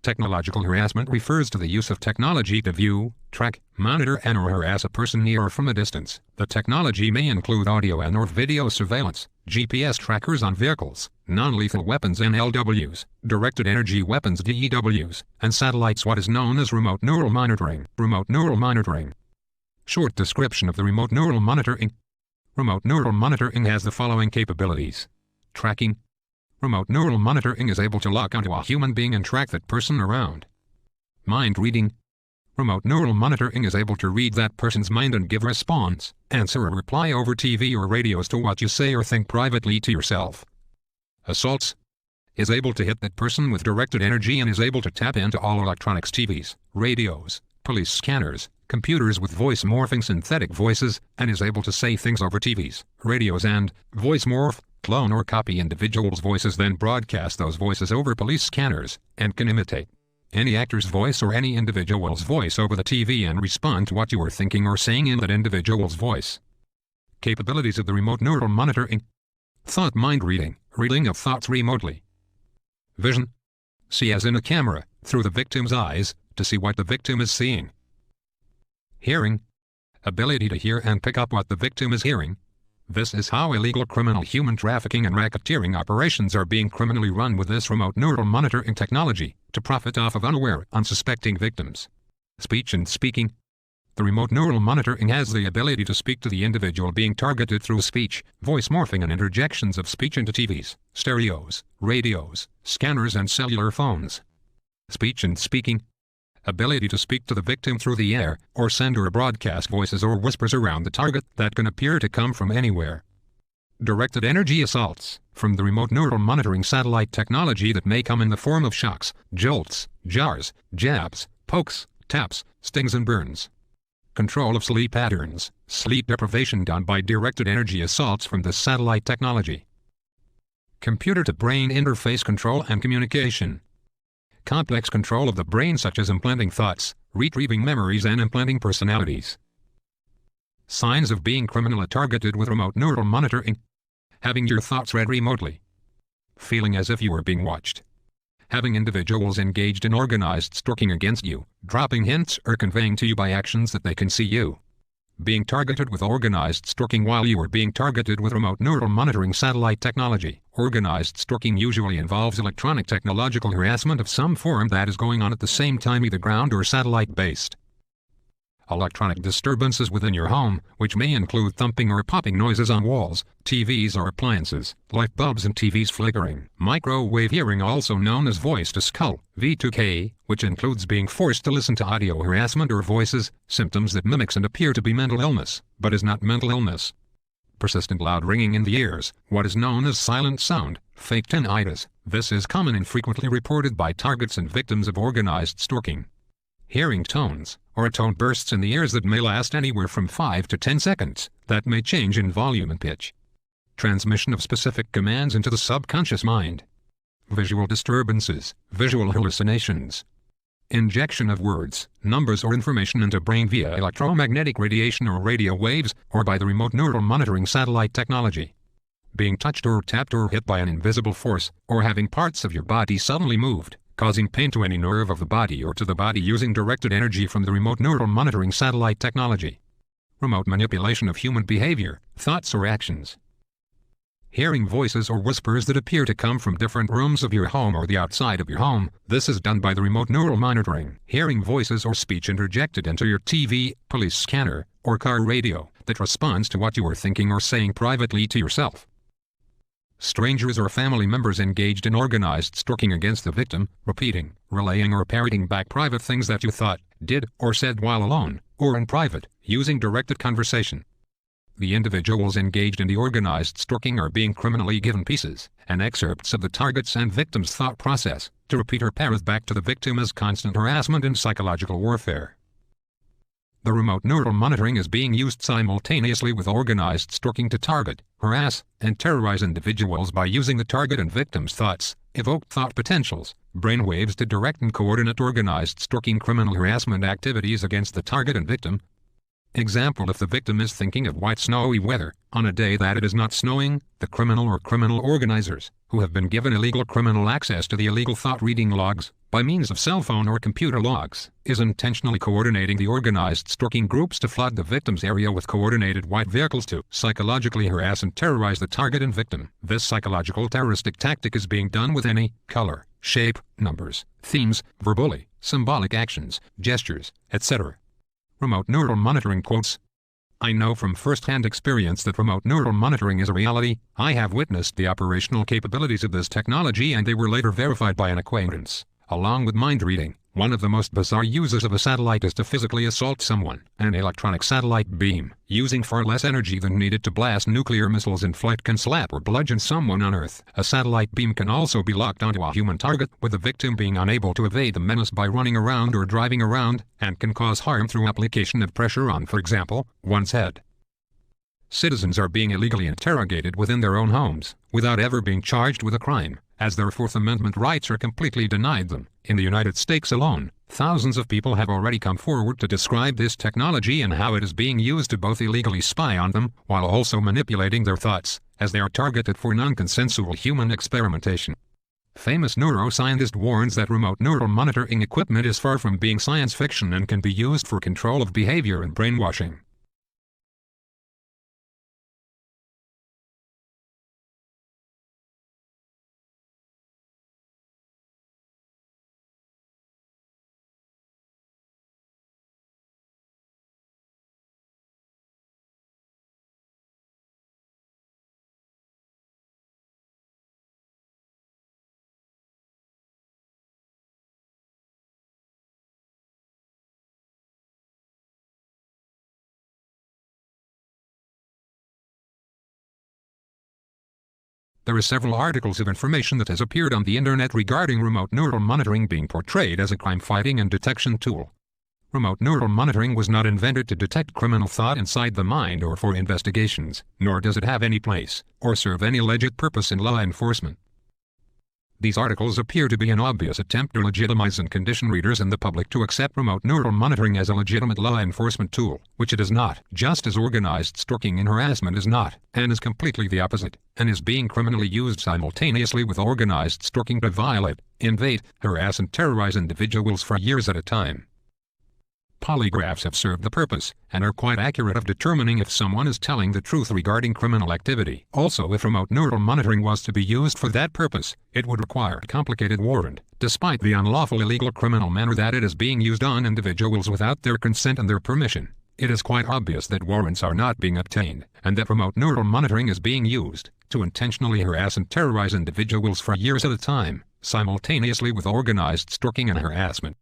Technological harassment refers to the use of technology to view, track, monitor and/or harass a person near or from a distance. The technology may include audio and/or video surveillance, GPS trackers on vehicles, non-lethal weapons (NLWs), directed energy weapons (DEWs), and satellites. What is known as remote neural monitoring. Remote neural monitoring. Short description of the remote neural monitoring. Remote neural monitoring has the following capabilities. Tracking. Remote neural monitoring is able to lock onto a human being and track that person around. Mind reading. Remote neural monitoring is able to read that person's mind and give response, answer or reply over TV or radio as to what you say or think privately to yourself. Assaults. Is able to hit that person with directed energy and is able to tap into all electronics, TVs, radios, police scanners, computers with voice morphing synthetic voices, and is able to say things over TVs, radios and voice morph, clone or copy individuals' voices, then broadcast those voices over police scanners, and can imitate any actor's voice or any individual's voice over the TV and respond to what you are thinking or saying in that individual's voice. Capabilities of the remote neural monitoring. Thought mind reading, reading of thoughts remotely. Vision. See as in a camera, through the victim's eyes, to see what the victim is seeing. Hearing. Ability to hear and pick up what the victim is hearing. This is how illegal criminal human trafficking and racketeering operations are being criminally run with this remote neural monitoring technology, to profit off of unaware, unsuspecting victims. Speech and speaking. The remote neural monitoring has the ability to speak to the individual being targeted through speech, voice morphing and interjections of speech into TVs, stereos, radios, scanners and cellular phones. Speech and speaking. Ability to speak to the victim through the air, or send or broadcast voices or whispers around the target that can appear to come from anywhere. Directed energy assaults, from the remote neural monitoring satellite technology that may come in the form of shocks, jolts, jars, jabs, pokes, taps, stings and burns. Control of sleep patterns, sleep deprivation done by directed energy assaults from this satellite technology. Computer-to-brain interface control and communication. Complex control of the brain, such as implanting thoughts, retrieving memories and implanting personalities. Signs of being criminally targeted with remote neural monitoring. Having your thoughts read remotely. Feeling as if you are being watched. Having individuals engaged in organized stalking against you, dropping hints or conveying to you by actions that they can see you. Being targeted with organized stalking while you are being targeted with remote neural monitoring satellite technology. Organized stalking usually involves electronic technological harassment of some form that is going on at the same time, either ground or satellite-based. Electronic disturbances within your home, which may include thumping or popping noises on walls, TVs or appliances, light bulbs and TVs flickering. Microwave hearing, also known as voice to skull, V2K, which includes being forced to listen to audio harassment or voices, symptoms that mimics and appear to be mental illness, but is not mental illness. Persistent loud ringing in the ears, what is known as silent sound, fake tinnitus. This is common and frequently reported by targets and victims of organized stalking. Hearing tones, or tone bursts in the ears that may last anywhere from 5 to 10 seconds, that may change in volume and pitch. Transmission of specific commands into the subconscious mind. Visual disturbances, visual hallucinations. Injection of words, numbers or information into brain via electromagnetic radiation or radio waves, or by the remote neural monitoring satellite technology. Being touched or tapped or hit by an invisible force, or having parts of your body suddenly moved, causing pain to any nerve of the body or to the body using directed energy from the remote neural monitoring satellite technology. Remote manipulation of human behavior, thoughts or actions. Hearing voices or whispers that appear to come from different rooms of your home or the outside of your home. This is done by the remote neural monitoring. Hearing voices or speech interjected into your TV, police scanner, or car radio that responds to what you are thinking or saying privately to yourself. Strangers or family members engaged in organized stalking against the victim, repeating, relaying or parroting back private things that you thought, did, or said while alone, or in private, using directed conversation. The individuals engaged in the organized stalking are being criminally given pieces and excerpts of the target's and victim's thought process to repeat or parrot back to the victim as constant harassment and psychological warfare. The remote neural monitoring is being used simultaneously with organized stalking to target, harass, and terrorize individuals by using the target and victim's thoughts, evoked thought potentials, brainwaves to direct and coordinate organized stalking criminal harassment activities against the target and victim. Example: if the victim is thinking of white snowy weather, on a day that it is not snowing, the criminal or criminal organizers, who have been given illegal criminal access to the illegal thought reading logs, by means of cell phone or computer logs, is intentionally coordinating the organized stalking groups to flood the victim's area with coordinated white vehicles to psychologically harass and terrorize the target and victim. This psychological terroristic tactic is being done with any color, shape, numbers, themes, verbally, symbolic actions, gestures, etc. Remote neural monitoring quotes. I know from first-hand experience that remote neural monitoring is a reality. I have witnessed the operational capabilities of this technology, and they were later verified by an acquaintance. Along with mind reading, one of the most bizarre uses of a satellite is to physically assault someone. An electronic satellite beam, using far less energy than needed to blast nuclear missiles in flight, can slap or bludgeon someone on Earth. A satellite beam can also be locked onto a human target, with the victim being unable to evade the menace by running around or driving around, and can cause harm through application of pressure on, for example, one's head. Citizens are being illegally interrogated within their own homes, without ever being charged with a crime, as their Fourth Amendment rights are completely denied them. In the United States alone, thousands of people have already come forward to describe this technology and how it is being used to both illegally spy on them, while also manipulating their thoughts, as they are targeted for non-consensual human experimentation. Famous neuroscientist warns that remote neural monitoring equipment is far from being science fiction and can be used for control of behavior and brainwashing. There are several articles of information that has appeared on the internet regarding remote neural monitoring being portrayed as a crime-fighting and detection tool. Remote neural monitoring was not invented to detect criminal thought inside the mind or for investigations, nor does it have any place or serve any legit purpose in law enforcement. These articles appear to be an obvious attempt to legitimize and condition readers and the public to accept remote neural monitoring as a legitimate law enforcement tool, which it is not, just as organized stalking and harassment is not, and is completely the opposite, and is being criminally used simultaneously with organized stalking to violate, invade, harass and terrorize individuals for years at a time. Polygraphs have served the purpose, and are quite accurate of determining if someone is telling the truth regarding criminal activity. Also, if remote neural monitoring was to be used for that purpose, it would require a complicated warrant, despite the unlawful illegal criminal manner that it is being used on individuals without their consent and their permission. It is quite obvious that warrants are not being obtained, and that remote neural monitoring is being used to intentionally harass and terrorize individuals for years at a time, simultaneously with organized stalking and harassment.